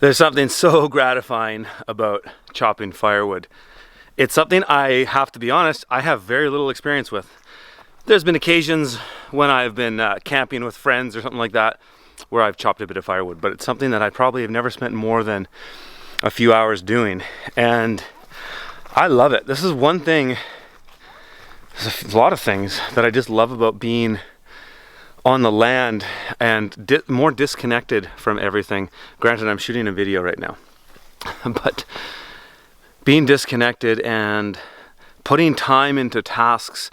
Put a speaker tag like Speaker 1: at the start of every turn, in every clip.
Speaker 1: There's something so gratifying about chopping firewood. It's something I have to be honest, I have very little experience with. There's been occasions when I've been camping with friends or something like that where I've chopped a bit of firewood, but it's something that I probably have never spent more than a few hours doing. And I love it. This is one thing, there's a lot of things that I just love about being on the land and more disconnected from everything. Granted, I'm shooting a video right now, but being disconnected and putting time into tasks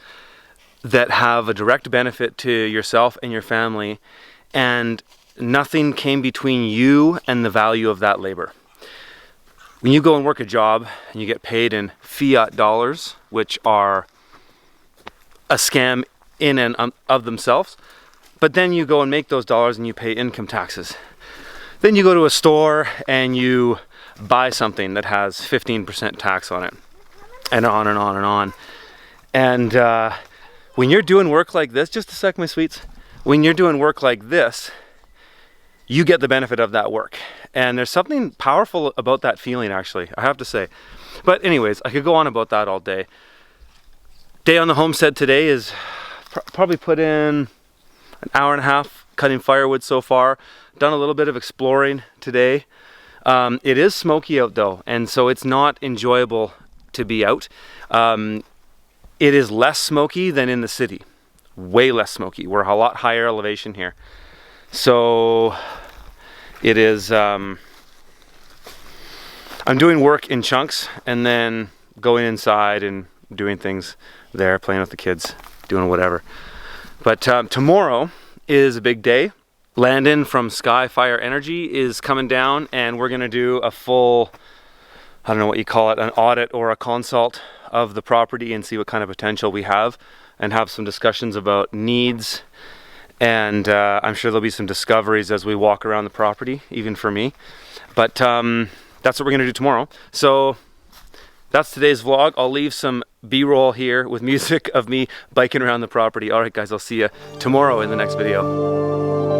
Speaker 1: that have a direct benefit to yourself and your family, and nothing came between you and the value of that labor. When you go and work a job and you get paid in fiat dollars, which are a scam in and of themselves, but then you go and make those dollars and you pay income taxes. Then you go to a store and you buy something that has 15% tax on it, and on and on and on. And when you're doing work like this, just a sec, my sweets, when you're doing work like this, you get the benefit of that work. And there's something powerful about that feeling, actually, I have to say. But anyways, I could go on about that all day. Day on the homestead today is probably put in an hour and a half cutting firewood so far. Done a little bit of exploring today. It is smoky out though, and so it's not enjoyable to be out. It is less smoky than in the city. Way less smoky. We're a lot higher elevation here. So it is, I'm doing work in chunks and then going inside and doing things there, playing with the kids, doing whatever. But tomorrow is a big day. Landon from Sky Fire Energy is coming down, and we're gonna do a full, I don't know what you call it, an audit or a consult of the property and see what kind of potential we have, and have some discussions about needs. And I'm sure there'll be some discoveries as we walk around the property, even for me. But that's what we're gonna do tomorrow. So that's today's vlog. I'll leave some B-roll here with music of me biking around the property. All right, guys, I'll see you tomorrow in the next video.